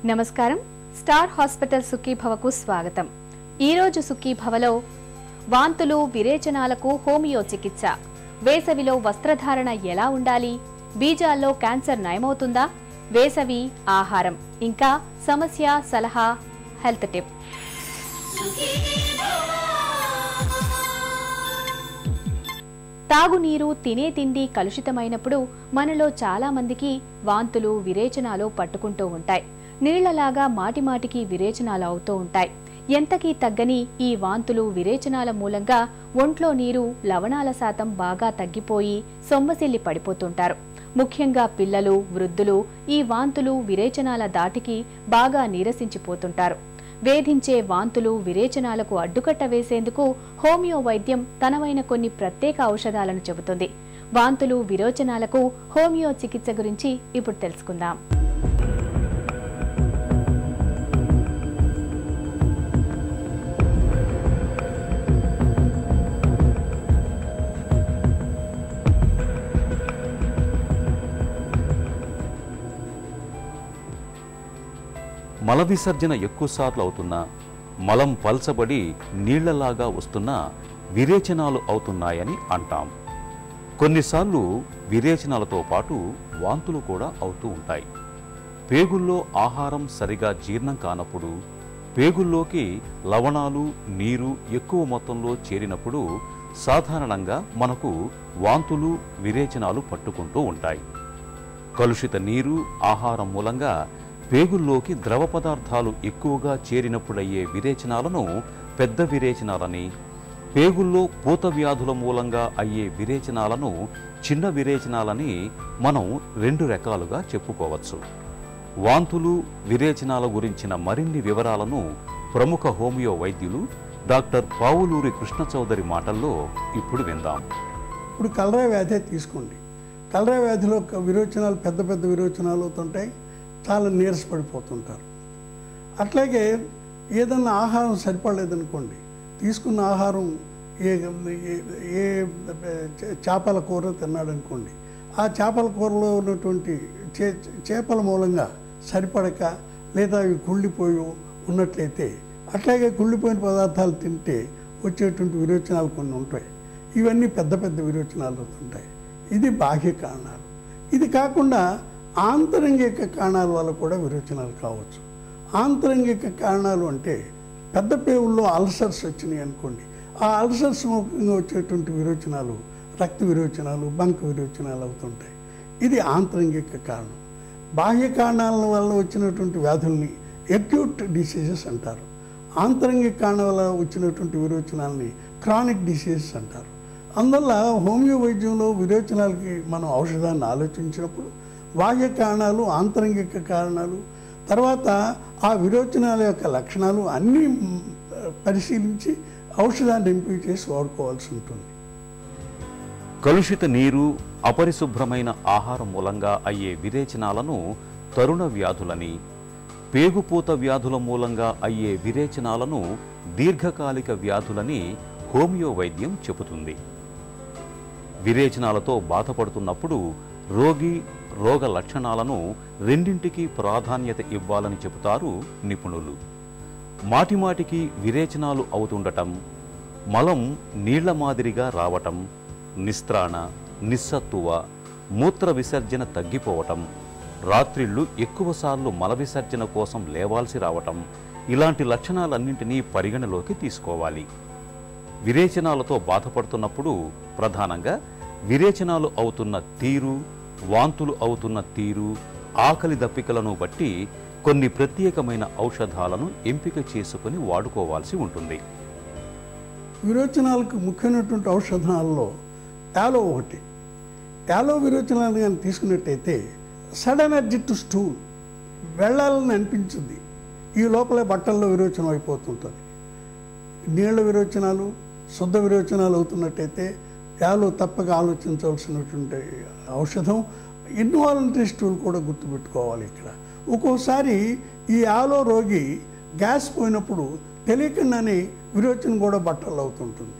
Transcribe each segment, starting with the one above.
నమస్కారం. Star hospital సుఖీభవకు స్వాగతం. ఈ రోజు సుఖీభవలో వాంతులు విరేచనాలకు హోమియో చికిత్స, వేసవిలో వస్త్రధారణ ఎలా ఉండాలి, బీజాల్లో క్యాన్సర్ నయమవుతుందా, వేసవి ఆహారం, ఇంకా సమస్య సలహా హెల్త్ టిప్. తాగునీరు తినే తిండి కలుషితమైనప్పుడు మనలో చాలా మందికి వాంతులు విరేచనాలు పట్టుకుంటూ ఉంటాయి. నీళ్లలాగా మాటిమాటికి విరేచనాలు అవుతూ ఉంటాయి. ఎంతకీ తగ్గని ఈ వాంతులు విరేచనాల మూలంగా ఒంట్లో నీరు లవణాల శాతం బాగా తగ్గిపోయి సొమ్మసిల్లి పడిపోతుంటారు. ముఖ్యంగా పిల్లలు, వృద్ధులు ఈ వాంతులు విరేచనాల దాటికి బాగా నీరసించిపోతుంటారు. వేధించే వాంతులు విరేచనాలకు అడ్డుకట్ట వేసేందుకు హోమియో వైద్యం తనవైన కొన్ని ప్రత్యేక ఔషధాలను చెబుతుంది. వాంతులు విరేచనాలకు హోమియో చికిత్స గురించి ఇప్పుడు తెలుసుకుందాం. మల విసర్జన ఎక్కువసార్లు అవుతున్నా, మలం పల్చబడి నీళ్లలాగా వస్తున్నా విరేచనాలు అవుతున్నాయని అంటాం. కొన్నిసార్లు విరేచనాలతో పాటు వాంతులు కూడా అవుతూ ఉంటాయి. పేగుల్లో ఆహారం సరిగా జీర్ణం కానప్పుడు, పేగుల్లోకి లవణాలు, నీరు ఎక్కువ మొత్తంలో చేరినప్పుడు సాధారణంగా మనకు వాంతులు విరేచనాలు పట్టుకుంటూ ఉంటాయి. కలుషిత నీరు, ఆహారం మూలంగా పేగుల్లోకి ద్రవ పదార్థాలు ఎక్కువగా చేరినప్పుడయ్యే విరేచనాలను పెద్ద విరేచనాలని, పేగుల్లో పూత వ్యాధుల మూలంగా అయ్యే విరేచనాలను చిన్న విరేచనాలని మనం రెండు రకాలుగా చెప్పుకోవచ్చు. వాంతులు విరేచనాల గురించిన మరిన్ని వివరాలను ప్రముఖ హోమియో వైద్యులు డాక్టర్ పావులూరి కృష్ణ చౌదరి మాటల్లో ఇప్పుడు విందాం. ఇప్పుడు కలరా వ్యాధి తీసుకోండి. కలరా వ్యాధిలో విరోచనాలు పెద్ద పెద్ద విరోచనాలు అవుతుంటాయి, చాలా నీరసపడిపోతుంటారు. అట్లాగే ఏదన్నా ఆహారం సరిపడలేదనుకోండి, తీసుకున్న ఆహారం ఏ చేపల కూర తిన్నాడనుకోండి, ఆ చేపల కూరలో ఉన్నటువంటి చేపల మూలంగా సరిపడక లేదా అవి కుళ్ళిపోయి ఉన్నట్లయితే, అట్లాగే కుళ్ళిపోయిన పదార్థాలు తింటే వచ్చేటువంటి విరోచనాలు కొన్ని ఉంటాయి. ఇవన్నీ పెద్ద పెద్ద విరోచనాలు అవుతుంటాయి. ఇది బాహ్య కారణాలు. ఇది కాకుండా ఆంతరంగిక కారణాల వల్ల కూడా విరోచనాలు కావచ్చు. ఆంతరంగిక కారణాలు అంటే పెద్ద పేగుల్లో అల్సర్స్ వచ్చినాయి అనుకోండి, ఆ అల్సర్స్ ముఖ్యంగా వచ్చేటువంటి విరోచనాలు రక్త విరోచనాలు, బంక విరోచనాలు అవుతుంటాయి. ఇది ఆంతరంగిక కారణం. బాహ్య కారణాల వల్ల వచ్చినటువంటి వ్యాధుల్ని అక్యూట్ డిసీజెస్ అంటారు. ఆంతరంగిక కారణాల వల్ల వచ్చినటువంటి విరోచనాలని క్రానిక్ డిసీజెస్ అంటారు. అందువల్ల హోమియో వైద్యంలో విరోచనాలకి మనం ఔషధాన్ని ఆలోచించినప్పుడు బాహ్య కారణాలు, ఆంతరంగిక కారణాలు, తర్వాత ఆ విరోచనాల యొక్క లక్షణాలు అన్నీ పరిశీలించి ఔషధాన్ని ఎంపిక చేసి వాడుకోవాల్సి ఉంటుంది. కలుషిత నీరు, అపరిశుభ్రమైన ఆహారం మూలంగా అయ్యే విరేచనాలను తరుణ వ్యాధులని, పేగుపూత వ్యాధుల మూలంగా అయ్యే విరేచనాలను దీర్ఘకాలిక వ్యాధులని హోమియో వైద్యం చెబుతుంది. విరేచనాలతో బాధపడుతున్నప్పుడు రోగి రోగ లక్షణాలను రెండింటికి ప్రాధాన్యత ఇవ్వాలని చెబుతారు నిపుణులు. మాటిమాటికి విరేచనాలు అవుతుండటం, మలం నీళ్ల మాదిరిగా రావటం, నిస్త్రాణ, నిస్సత్తువ, మూత్ర విసర్జన తగ్గిపోవటం, రాత్రిళ్ళు ఎక్కువసార్లు మల విసర్జన కోసం లేవాల్సి రావటం, ఇలాంటి లక్షణాలన్నింటినీ పరిగణలోకి తీసుకోవాలి. విరేచనాలతో బాధపడుతున్నప్పుడు ప్రధానంగా విరేచనాలు అవుతున్న తీరు, వాంతులు అవుతున్న తీరు, ఆకలి దప్పికలను బట్టి కొన్ని ప్రత్యేకమైన ఔషధాలను ఎంపిక చేసుకుని వాడుకోవాల్సి ఉంటుంది. విరోచనాలకు ముఖ్యమైనటువంటి ఔషధాలలో యాలో ఒకటి. యాలో విరోచనాలు కానీ తీసుకున్నట్టయితే సడన్ ఎనర్జీ టు స్టూల్, వెళ్ళాలని అనిపించింది, ఈ లోపలే బట్టల్లో విరోచనం అయిపోతుంటుంది. నీళ్ల విరోచనాలు, శుద్ధ విరోచనాలు అవుతున్నట్టయితే యాలో తప్పక ఆలోచించవలసినటువంటి ఔషధం. ఇన్వాలంటరీ స్టూల్ కూడా గుర్తుపెట్టుకోవాలి. ఇక్కడ ఒక్కోసారి ఈ యాలో రోగి గ్యాస్ పోయినప్పుడు తెలియకుండానే విరోచనం కూడా బట్టలు అవుతుంటుంది.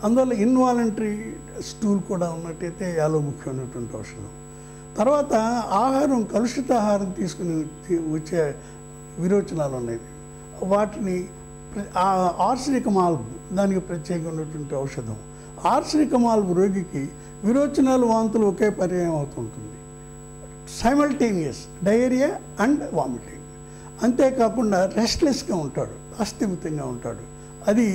అందువల్ల ఇన్వాలంటరీ స్టూల్ కూడా ఉన్నట్టయితే యాలో ముఖ్యమైనటువంటి ఔషధం. తర్వాత ఆహారం, కలుషిత ఆహారం తీసుకుని వచ్చే విరోచనాలు ఉన్నాయి. వాటిని ఆర్సెనిక్ మాల్బ్ దానికి ప్రత్యేకమైనటువంటి ఔషధం. ఆర్సెనిక్ మాల్బ్ రోగికి విరోచనాలు వాంతులు ఒకే పర్యాయం అవుతుంటుంది. Simultaneous diarrhoea and vomiting. అంతేకాకుండా రెస్ట్లెస్గా ఉంటాడు, అస్థిమితంగా ఉంటాడు. అది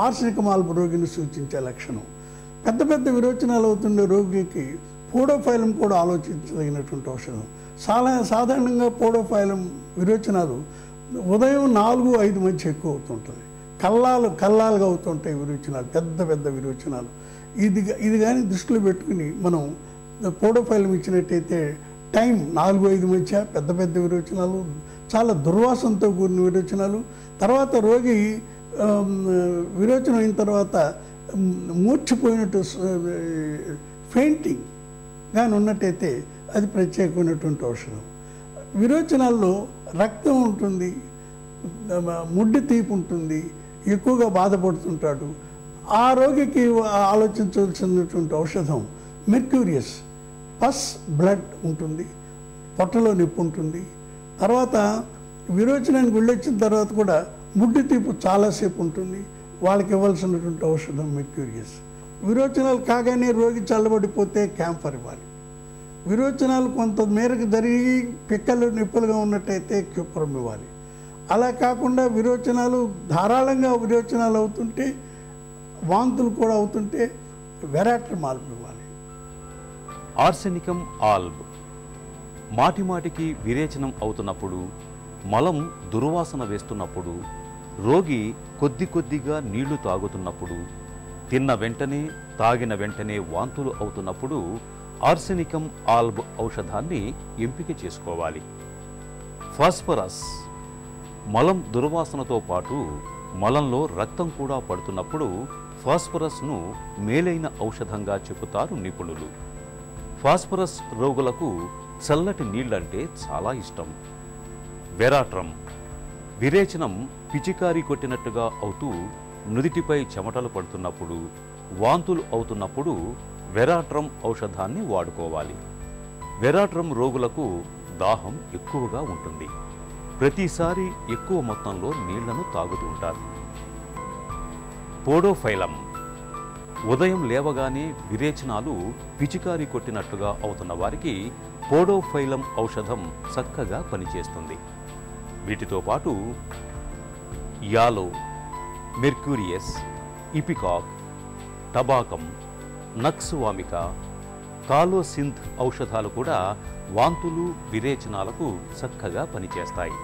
ఆర్సెనిక్ మాల్బ్ రోగిని సూచించే లక్షణం. పెద్ద పెద్ద విరోచనాలు అవుతుండే రోగికి పోడోఫైలం కూడా ఆలోచించదగినటువంటి ఔషధం. సాధారణంగా పోడోఫైలం విరోచనాలు ఉదయం 4-5 మధ్య ఎక్కువ అవుతుంటుంది. కల్లాలుగా అవుతుంటాయి విరోచనాలు, పెద్ద పెద్ద విరోచనాలు. ఇది కానీ దృష్టిలో పెట్టుకుని మనం పోడోఫైలం ఇచ్చినట్టయితే టైం 4-5 మధ్య పెద్ద పెద్ద విరోచనాలు, చాలా దుర్వాసనతో కూడిన విరోచనాలు. తర్వాత రోగి విరోచనం అయిన తర్వాత మూర్చిపోయినట్టు ఫెయింటింగ్ కానీ ఉన్నట్టయితే అది ప్రత్యేకమైనటువంటి ఔషధం. విరోచనాల్లో రక్తం ఉంటుంది, ముడ్డి తీపి ఉంటుంది, ఎక్కువగా బాధపడుతుంటాడు. ఆ రోగికి ఆలోచించవలసినటువంటి ఔషధం మెర్క్యూరియస్. పస్ బ్లడ్ ఉంటుంది, పొట్టలో నొప్పి ఉంటుంది. తర్వాత విరోచనానికి వెళ్ళొచ్చిన తర్వాత కూడా ముడ్డి తీపు చాలాసేపు ఉంటుంది. వాళ్ళకి ఇవ్వాల్సినటువంటి ఔషధం మెర్క్యూరియస్. విరోచనాలు కాగానే రోగి చల్లబడిపోతే క్యాంఫర్ ఇవ్వాలి. విరోచనాలు కొంత మేరకు జరిగి పిక్కలు నొప్పులుగా ఉన్నట్టయితే క్యూప్రమ్ ఇవ్వాలి. అలా కాకుండా విరోచనాలు ధారాళంగా విరోచనాలు అవుతుంటే, వాంతులు కూడా అవుతుంటే వెరాట్రమ్ ఆల్బ్ ఇవ్వాలి. ఆర్సెనికం ఆల్బ్ మాటిమాటికి విరేచనం అవుతున్నప్పుడు, మలం దుర్వాసన వేస్తున్నప్పుడు, రోగి కొద్దిగా నీళ్లు తాగుతున్నప్పుడు, తిన్న వెంటనే తాగిన వెంటనే వాంతులు అవుతున్నప్పుడు ఆర్సెనికం ఆల్బ్ ఔషధాన్ని ఎంపిక చేసుకోవాలి. ఫాస్ఫరస్ మలం దుర్వాసనతో పాటు మలంలో రక్తం కూడా పడుతున్నప్పుడు ఫాస్ఫరస్ను మేలైన ఔషధంగా చెబుతారు నిపుణులు. ఫాస్ఫరస్ రోగులకు చల్లటి నీళ్లంటే చాలా ఇష్టం. వెరాట్రమ్ విరేచనం పిచికారీ కొట్టినట్టుగా అవుతూ నుదిటిపై చెమటలు పడుతున్నప్పుడు, వాంతులు అవుతున్నప్పుడు వెరాట్రమ్ ఔషధాన్ని వాడుకోవాలి. వెరాట్రమ్ రోగులకు దాహం ఎక్కువగా ఉంటుంది. ప్రతిసారి ఎక్కువ మొత్తంలో నీళ్లను తాగుతుంటారు. పోడోఫైలం ఉదయం లేవగానే విరేచనాలు పిచికారీ కొట్టినట్టుగా అవుతున్న వారికి పోడోఫైలం ఔషధం చక్కగా పనిచేస్తుంది. వీటితో పాటు యాలో, మెర్క్యూరియస్, ఇపికాక్, టబాకం, నక్సువామిక, కాలోసింథ్ ఔషధాలు కూడా వాంతులు విరేచనాలకు చక్కగా పనిచేస్తాయి.